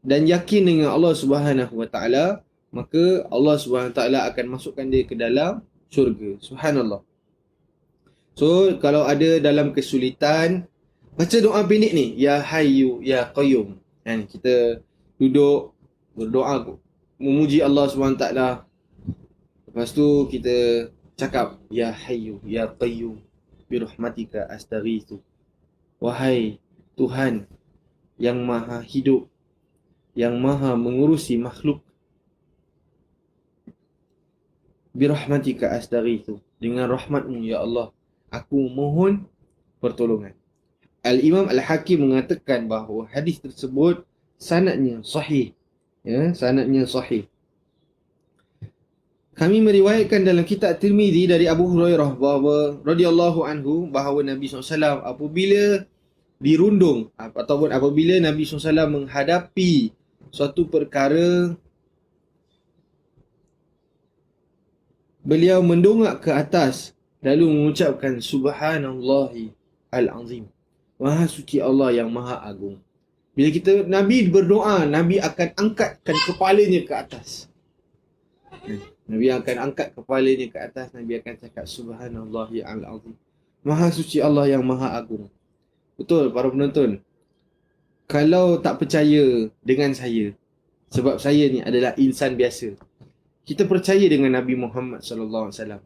dan yakin dengan Allah Subhanahu wa taala, maka Allah Subhanahu wa taala akan masukkan dia ke dalam syurga. Subhanallah. So kalau ada dalam kesulitan, baca doa pendek ni, Ya Hayyu Ya Qayyum. Kan kita duduk berdoa memuji Allah Subhanahu wa taala. Lepas tu kita cakap Ya Hayyu Ya Qayyum birahmatika astaghithu. Wahai Tuhan yang maha hidup, yang maha mengurusi makhluk, birahmatika astaghithu, dengan rahmatmu ya Allah aku mohon pertolongan. Al-Imam Al-Hakim mengatakan bahawa hadis tersebut sanadnya sahih. Ya, sanadnya sahih. Kami meriwayatkan dalam kitab Tirmizi dari Abu Hurairah bahawa radhiyallahu anhu bahawa Nabi SAW apabila dirundung ataupun apabila Nabi SAW menghadapi suatu perkara, beliau mendongak ke atas lalu mengucapkan Subhanallahi al-azim. Maha suci Allah yang maha agung. Bila Nabi berdoa, Nabi akan angkatkan kepalanya ke atas. Nabi akan angkat kepalanya ke atas, Nabi akan cakap Subhanallahi al-azim. Maha suci Allah yang maha agung. Betul para penonton. Kalau tak percaya dengan saya, sebab saya ni adalah insan biasa, kita percaya dengan Nabi Muhammad sallallahu alaihi wasallam.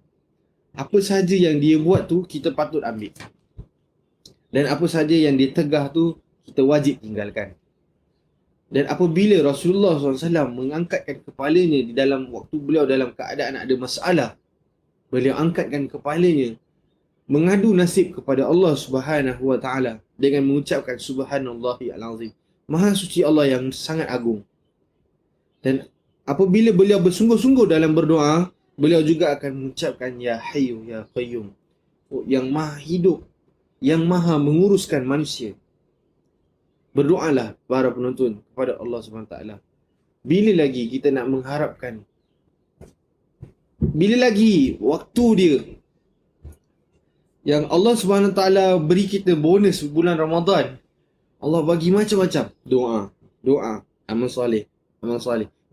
Apa sahaja yang dia buat tu kita patut ambil. Dan apa sahaja yang dia tegah tu kita wajib tinggalkan. Dan apabila Rasulullah SAW mengangkatkan kepalanya di dalam waktu beliau dalam keadaan ada masalah, beliau angkatkan kepalanya mengadu nasib kepada Allah Subhanahu wa taala dengan mengucapkan Subhanallahi al-azim. Maha suci Allah yang sangat agung. Dan apabila beliau bersungguh-sungguh dalam berdoa, beliau juga akan mengucapkan Ya Hayyu Ya Qayyum, yang maha hidup, yang maha menguruskan manusia. Berdoalah para penonton kepada Allah SWT. Bila lagi kita nak mengharapkan, bila lagi waktu dia yang Allah SWT beri kita bonus bulan Ramadan, Allah bagi macam-macam doa, amal soleh,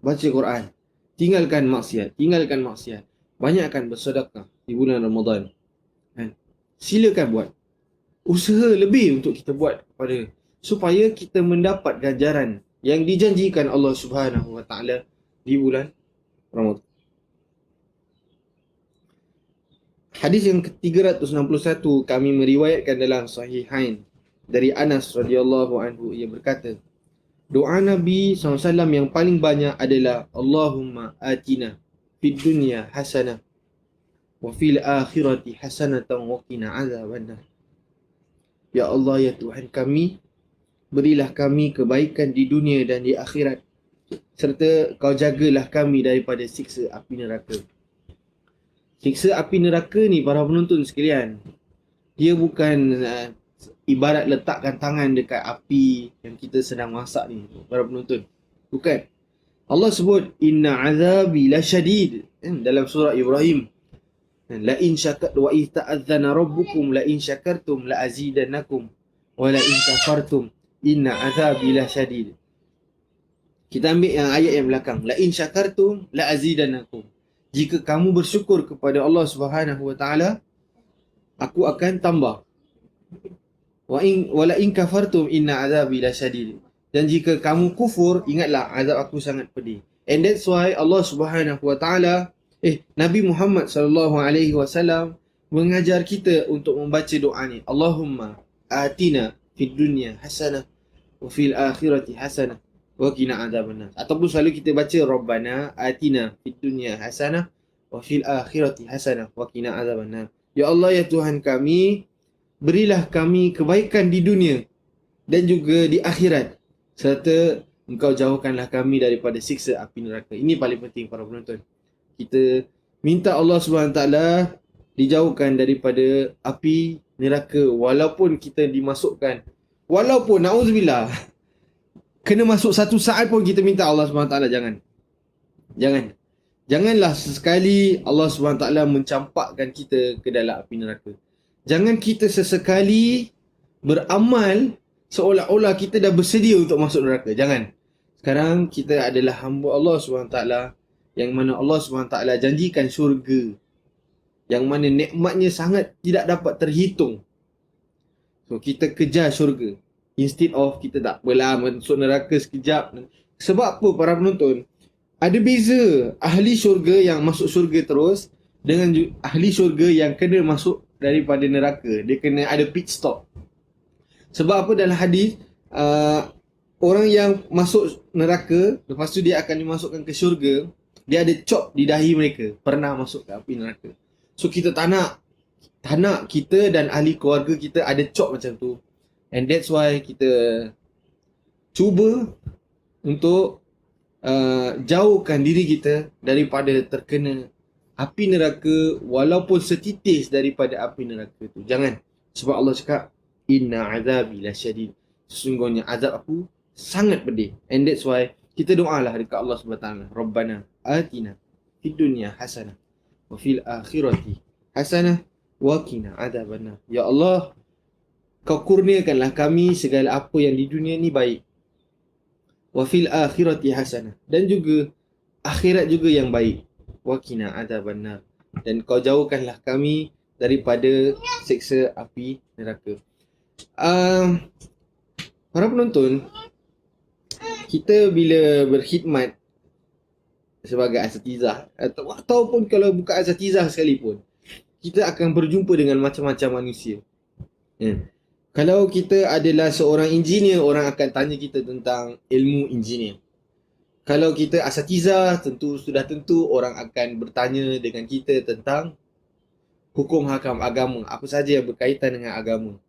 baca Quran, tinggalkan maksiat, banyakkan bersedekah di bulan Ramadan. Silakan buat. Usaha lebih untuk kita buat kepada supaya kita mendapat ganjaran yang dijanjikan Allah Subhanahu wa taala di bulan Ramadan. Hadis yang ke-361 kami meriwayatkan dalam Sahihain dari Anas radhiyallahu anhu, ia berkata, doa Nabi SAW yang paling banyak adalah Allahumma atina fid dunya hasanah wa fil akhirati hasanatan wa qina azabannar. Ya Allah, ya Tuhan kami, berilah kami kebaikan di dunia dan di akhirat, serta kau jagalah kami daripada siksa api neraka. Siksa api neraka ni para penonton sekalian, dia bukan ibarat letakkan tangan dekat api yang kita sedang masak ni para penonton. Bukan. Allah sebut inna azabi lasyadid dalam surah Ibrahim. La in syakar wa in ta'adzana rabbukum la in syakartum la azidannakum wa la in kafartum inna azabi lasyadid. Kita ambil yang ayat yang belakang. La in syakartum la azidannakum. Jika kamu bersyukur kepada Allah Subhanahu wa taala, aku akan tambah. Wa la in kafartum inna azabi lasyadid. Dan jika kamu kufur, ingatlah azab aku sangat pedih. And that's why Allah Subhanahu wa taala Nabi Muhammad sallallahu alaihi wasallam mengajar kita untuk membaca doa ni. Allahumma atina fid dunya hasanah wa fil akhirati hasanah wa qina adzabannar. Ataupun selalu kita baca Rabbana atina fid dunya hasanah wa fil akhirati hasanah wa qina adzabannar. Ya Allah, ya Tuhan kami, berilah kami kebaikan di dunia dan juga di akhirat, serta Engkau jauhkanlah kami daripada siksa api neraka. Ini paling penting para penonton. Kita minta Allah SWT dijauhkan daripada api neraka walaupun kita dimasukkan. Walaupun na'udzubillah kena masuk satu saat pun kita minta Allah SWT jangan. Janganlah sesekali Allah SWT mencampakkan kita ke dalam api neraka. Jangan kita sesekali beramal seolah-olah kita dah bersedia untuk masuk neraka. Jangan. Sekarang kita adalah hamba Allah SWT yang mana Allah SWT janjikan syurga, yang mana nikmatnya sangat tidak dapat terhitung. So kita kejar syurga instead of kita tak apalah masuk neraka sekejap. Sebab apa para penonton? Ada beza ahli syurga yang masuk syurga terus dengan ahli syurga yang kena masuk daripada neraka. Dia kena ada pit stop. Sebab apa dalam hadis orang yang masuk neraka lepas tu dia akan dimasukkan ke syurga, dia ada chop di dahi mereka pernah masuk ke api neraka. So kita tak nak kita dan ahli keluarga kita ada chop macam tu. And that's why kita cuba untuk jauhkan diri kita daripada terkena api neraka walaupun setitis daripada api neraka tu. Jangan. Sebab Allah cakap inna azabi lasyadid. Sesungguhnya azab aku sangat pedih. And that's why kita doalah dekat Allah SWT. Rabbana atina fid dunya hasanah wa fil akhirati hasanah wa qina adzabannar. Ya Allah, Kau kurniakanlah kami segala apa yang di dunia ni baik. Wa fil akhirati hasanah, dan juga akhirat juga yang baik. Wa qina adzabannar, dan Kau jauhkanlah kami daripada siksa api neraka. Para penonton, kita bila berkhidmat sebagai asatizah ataupun kalau bukan asatizah sekalipun, kita akan berjumpa dengan macam-macam manusia. Kalau kita adalah seorang engineer, orang akan tanya kita tentang ilmu engineer. Kalau kita asatizah, sudah tentu orang akan bertanya dengan kita tentang hukum hakam agama, apa saja yang berkaitan dengan agama.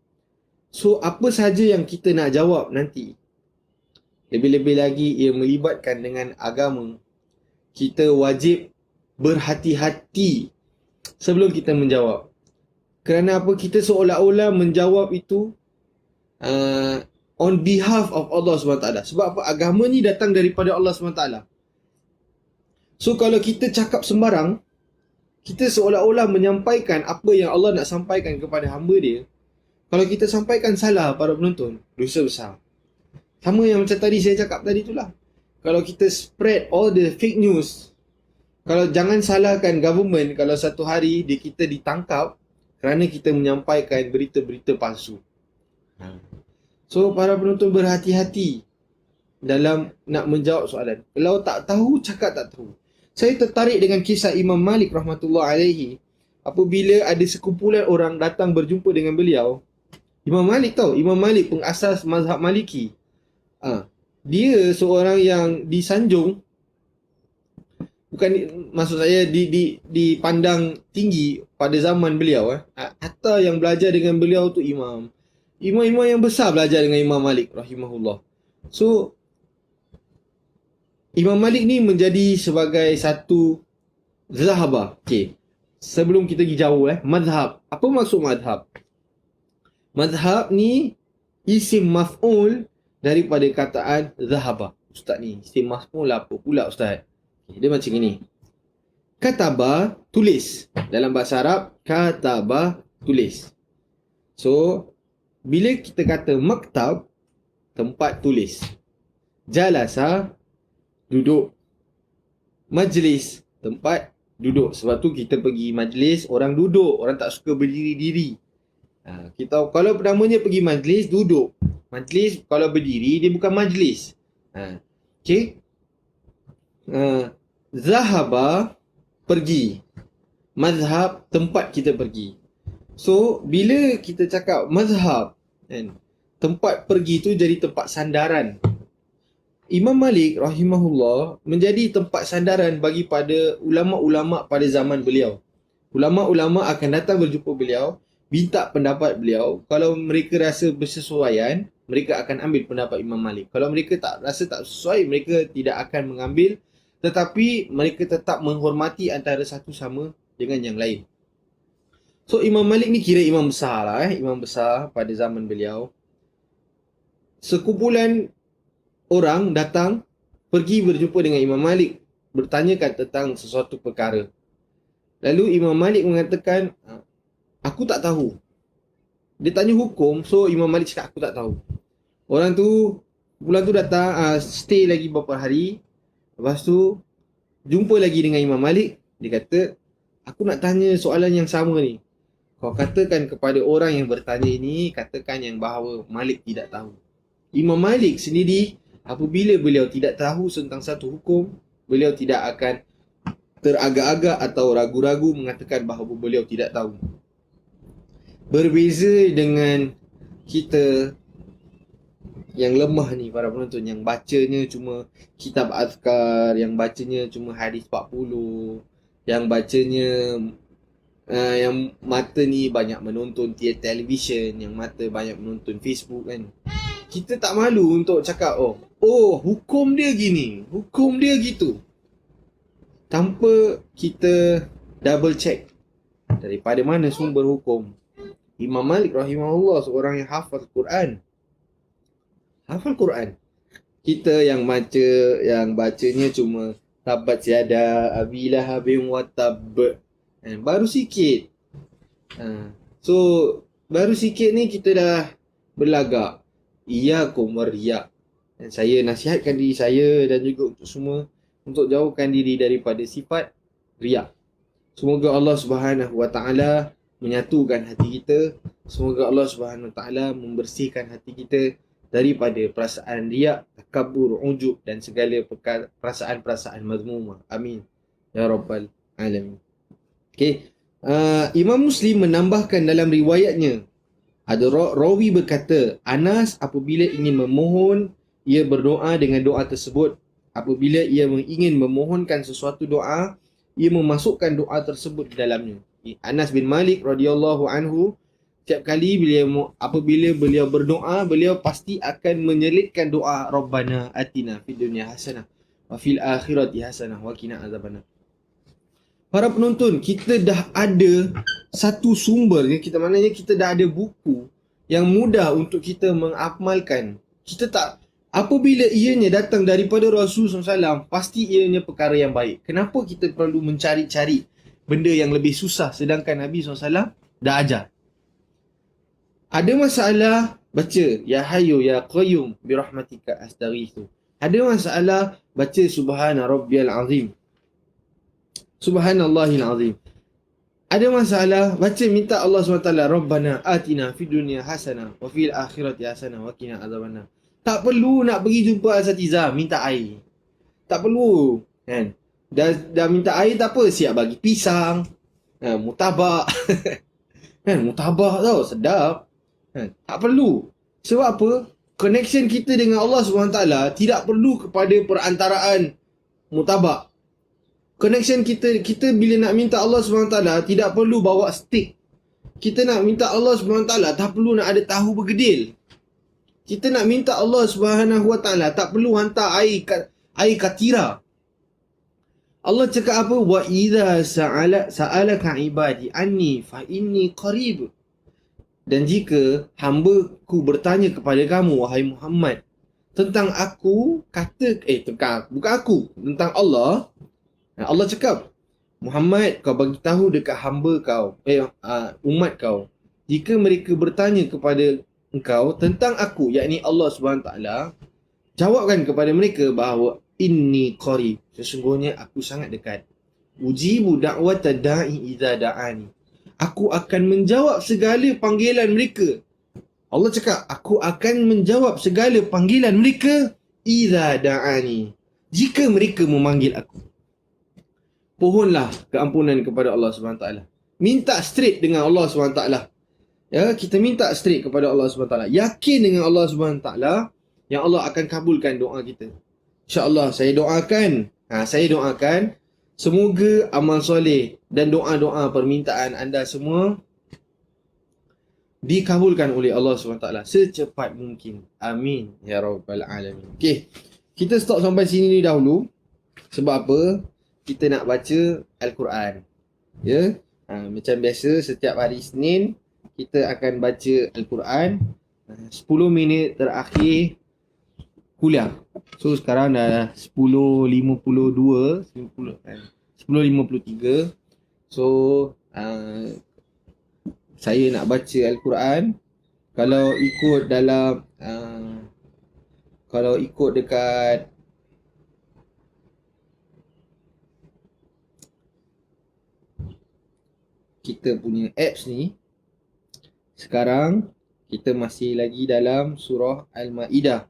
So apa saja yang kita nak jawab nanti, lebih-lebih lagi ia melibatkan dengan agama, kita wajib berhati-hati sebelum kita menjawab. Kerana apa? Kita seolah-olah menjawab itu on behalf of Allah SWT. Sebab apa? Agama ni datang daripada Allah SWT. So kalau kita cakap sembarang, kita seolah-olah menyampaikan apa yang Allah nak sampaikan kepada hamba dia. Kalau kita sampaikan salah para penonton, dosa besar. Sama yang macam tadi saya cakap tadi itulah. Kalau kita spread all the fake news, kalau jangan salahkan government kalau satu hari kita ditangkap kerana kita menyampaikan berita-berita palsu. So para penonton berhati-hati dalam nak menjawab soalan. Kalau tak tahu, cakap tak tahu. Saya tertarik dengan kisah Imam Malik rahmatullah alaihi. Apabila ada sekumpulan orang datang berjumpa dengan beliau, Imam Malik tahu, Imam Malik pengasas mazhab Maliki. Dia seorang yang disanjung, bukan maksud saya dipandang tinggi pada zaman beliau. Hatta yang belajar dengan beliau tu imam yang besar belajar dengan Imam Malik rahimahullah. So Imam Malik ni menjadi sebagai satu zahabah. Okay, sebelum kita pergi jauh, madhab. Apa maksud madhab? Madhab ni isim maf'ul daripada kataan zahabah. ustaz ni istimah pula apa pula ustaz? Dia macam ni. Kataba, tulis. Dalam bahasa Arab, kataba, tulis. So, bila kita kata maktab, tempat tulis. Jalasa, duduk. Majlis, tempat duduk. Sebab tu kita pergi majlis, orang duduk. Orang tak suka berdiri-diri. Kita kalau namanya pergi majlis, duduk. Majlis kalau berdiri, dia bukan majlis. Okay. Zahaba, pergi. Mazhab, tempat kita pergi. So, bila kita cakap mazhab, kan, tempat pergi tu jadi tempat sandaran. Imam Malik rahimahullah menjadi tempat sandaran bagi pada ulama-ulama pada zaman beliau. Ulama-ulama akan datang berjumpa beliau, minta pendapat beliau. Kalau mereka rasa bersesuaian, mereka akan ambil pendapat Imam Malik. Kalau mereka tak rasa tak sesuai, mereka tidak akan mengambil. Tetapi mereka tetap menghormati antara satu sama dengan yang lain. So Imam Malik ni kira imam besar lah, imam besar pada zaman beliau. Sekumpulan orang datang pergi berjumpa dengan Imam Malik, bertanyakan tentang sesuatu perkara. Lalu Imam Malik mengatakan, aku tak tahu. Dia tanya hukum, so Imam Malik cakap aku tak tahu. Orang tu, bulan tu datang, stay lagi beberapa hari. Lepas tu, jumpa lagi dengan Imam Malik. Dia kata, aku nak tanya soalan yang sama ni. Kau katakan kepada orang yang bertanya ini, katakan yang bahawa Malik tidak tahu. Imam Malik sendiri, apabila beliau tidak tahu tentang satu hukum, beliau tidak akan teragak-agak atau ragu-ragu mengatakan bahawa beliau tidak tahu. Berbeza dengan kita yang lemah ni para penonton, yang bacanya cuma kitab azkar, yang bacanya cuma hadis 40, yang bacanya yang mata ni banyak menonton televisyen, yang mata banyak menonton Facebook kan. Kita tak malu untuk cakap, oh hukum dia gini, hukum dia gitu, tanpa kita double check daripada mana sumber hukum. Imam Malik rahimahullah seorang yang hafal Quran. Hafal Quran. Kita yang bacanya cuma tabat siada abi lahabin wa tab. Baru sikit. So baru sikit ni kita dah berlagak. Iyyakum warriya. Dan saya nasihatkan diri saya dan juga untuk semua untuk jauhkan diri daripada sifat riak. Semoga Allah Subhanahu Wa Taala menyatukan hati kita. Semoga Allah Subhanahu Wa Taala membersihkan hati kita daripada perasaan riak, takabur, ujub dan segala perasaan-perasaan mazmumah. Amin ya rabbal alamin. Okey. Imam Muslim menambahkan dalam riwayatnya, ada rawi berkata, Anas apabila ingin memohon, ia berdoa dengan doa tersebut. Apabila ia ingin memohonkan sesuatu doa, ia memasukkan doa tersebut di dalamnya. Anas bin Malik radhiyallahu anhu, setiap kali apabila beliau berdoa, beliau pasti akan menyelitkan doa Rabbana atina fid dunya hasanah wa fil akhirati hasanah wa qina azabannar. Para penonton, kita dah ada satu sumber, maknanya kita dah ada buku yang mudah untuk kita mengamalkan. Kita tak, apabila ianya datang daripada Rasulullah SAW, pasti ianya perkara yang baik. Kenapa kita perlu mencari-cari benda yang lebih susah sedangkan Nabi SAW dah ajar? Ada masalah, baca Ya Hayyu Ya Qayyum birahmatika astaghitsu. Ada masalah, baca Subhana Rabbiyal Azim, Subhanallahil Azim. Ada masalah, baca minta Allah SWT, Rabbana atina fid dunya hasanah wa fil akhirati hasanah wa qina azabannar. Tak perlu nak pergi jumpa asatiza minta air. Tak perlu, kan? Dah minta air tak apa, siap bagi pisang, mutabak. Kan, mutabak tau, sedap. Kan? Tak perlu. Sebab apa? Connection kita dengan Allah SWT tidak perlu kepada perantaraan mutabak. Connection kita bila nak minta Allah SWT tidak perlu bawa stick. Kita nak minta Allah SWT tak perlu nak ada tahu bergedil. Kita nak minta Allah SWT tak perlu hantar air katira. Allah cakap apa? Wa idza sa'alaka ibadi anni fa inni qarib. Dan jika hamba-Ku bertanya kepada kamu wahai Muhammad tentang aku, bukan aku, tentang Allah. Allah cakap, Muhammad, kau bagi tahu dekat hamba kau, umat kau, jika mereka bertanya kepada engkau tentang aku, yakni Allah SWT, jawabkan kepada mereka bahawa inni qarib, sesungguhnya aku sangat dekat. Ujibu da'wata da'i idza da'ani, aku akan menjawab segala panggilan mereka. Allah cakap, aku akan menjawab segala panggilan mereka idza da'ani, jika mereka memanggil aku. Pohonlah keampunan kepada Allah SWT. Minta straight dengan Allah SWT. Ya, kita minta straight kepada Allah SWT. Yakin dengan Allah SWT yang Allah akan kabulkan doa kita. InsyaAllah saya doakan semoga amal soleh dan doa-doa permintaan anda semua dikabulkan oleh Allah SWT secepat mungkin. Amin ya rabbal alamin. Okey, kita stop sampai sini dahulu. Sebab apa? Kita nak baca Al-Quran. Ya, macam biasa setiap hari Isnin kita akan baca Al-Quran 10 minit terakhir kuliah. So sekarang dah 10.52, 10.53. So saya nak baca Al-Quran. Kalau ikut dekat kita punya apps ni, sekarang kita masih lagi dalam surah Al-Ma'idah.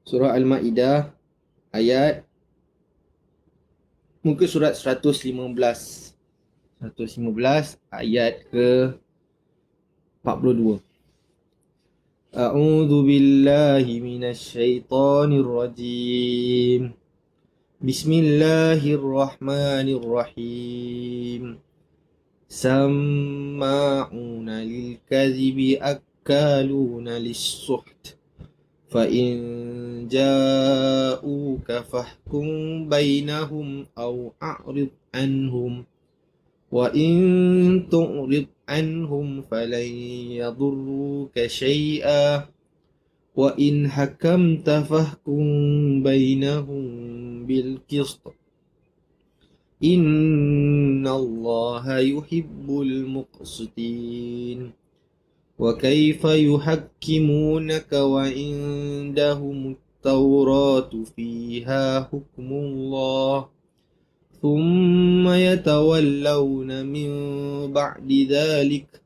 Surah Al-Ma'idah ayat muka surat 115 ayat ke 42. A'udzu billahi minasy syaithanir rajim. Bismillahirrahmanirrahim. Samma'una lil kadhibi akaluna lis-suht. فإن جاءوك فاحكم بينهم أو أعرض عنهم وإن تعرض عنهم فلن يضروك شيئا وإن حكمت فاحكم بينهم بالقسط إن الله يحب المقسطين وكيف يحكمونك وعندهم التوراة فيها حكم الله ثم يتولون من بعد ذلك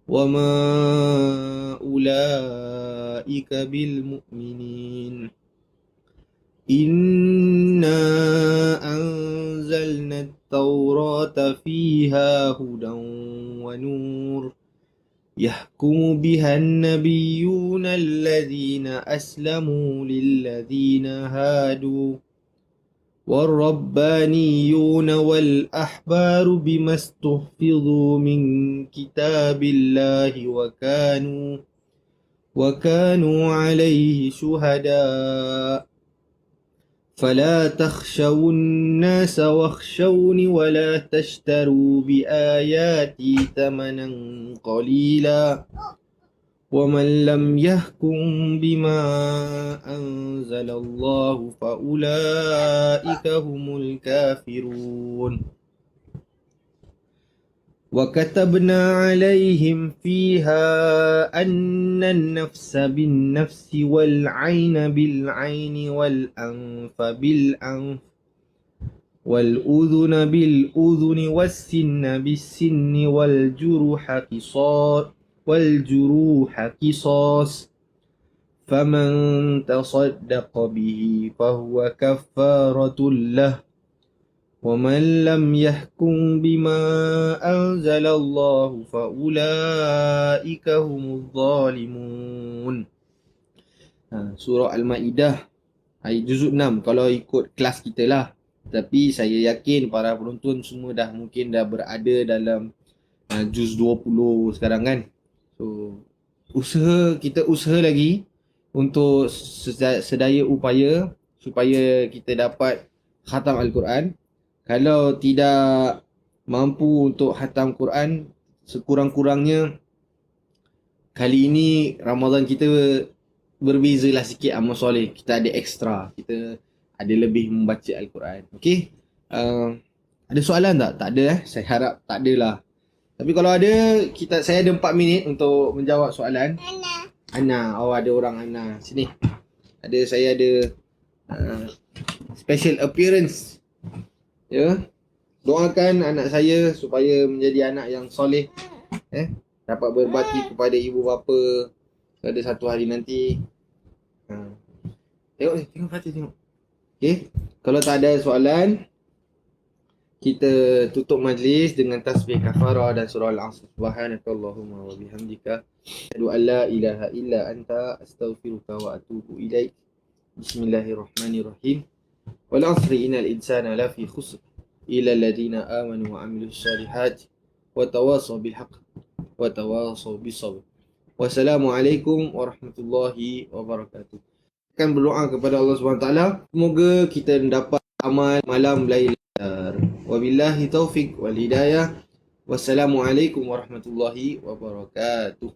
وما أولئك بالمؤمنين إنا أنزلنا التوراة فيها هدى ونور يحكم بها النبيون الذين أسلموا للذين هادوا والربانيون والأحبار بما استحفظوا من كتاب الله وكانوا عليه شهداء فلا تخشوا الناس واخشوني ولا تشتروا بآياتي ثمنا قليلا ومن لم يحكم بما أنزل الله فأولئك هم الكافرون وكتبنا عليهم فيها أن النفس بالنفس والعين بالعين والأنف بالأنف والأذن بالأذن والسن بالسن والجروح قصاص فمن تصدق به فهو كفارة له ومن لم يحكم بما أنزل الله فأولئك هم الظالمون. Surah Al-Ma'idah ayat juzuk 6 kalau ikut kelas kita lah. Tapi saya yakin para penonton semua mungkin dah berada dalam juz 20 sekarang kan. So kita usaha lagi untuk sedaya upaya supaya kita dapat khatam Al-Quran. Kalau tidak mampu untuk khatam Quran, sekurang-kurangnya kali ini Ramadan kita berbezalah sikit amal soleh. Kita ada ekstra. Kita ada lebih membaca Al-Quran. Okey. Ada soalan tak? Tak ada Saya harap tak ada lah. Tapi kalau ada, saya ada 4 minit untuk menjawab soalan. Ana. Oh, ada orang Ana. Sini. Saya ada special appearance. Ya. Doakan anak saya supaya menjadi anak yang soleh. Dapat berbakti kepada ibu bapa pada satu hari nanti. Tengok Fatih tengok. Okey. Kalau tak ada soalan, kita tutup majlis dengan tasbih kafarah dan surah Al-Asr. Subhanakallahumma wa bihamdika asyhadu an la ilaha illa anta astaghfiruka wa atubu ilaik. Bismillahirrahmanirrahim. Wal 'asri innal insana lafi khusr illa alladhina amanu wa 'amilus solihat wa tawasaw bil haqq wa tawasaw bis sabr. Wassalamualaikum warahmatullahi wabarakatuh. Akan berdoa kepada Allah SWT, semoga kita dapat amal malam Lailatul. Wabillahi taufiq wal hidayah. Wassalamualaikum warahmatullahi wabarakatuh.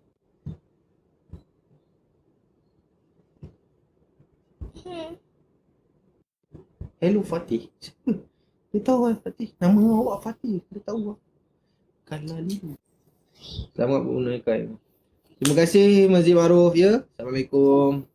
Hello Fatih. Dia tahu kan Fatih? Nama awak Fatih. Dia tahu lah. Kalau ni. Selamat menunaikan. Terima kasih Masjid Ma'ruf ya. Assalamualaikum.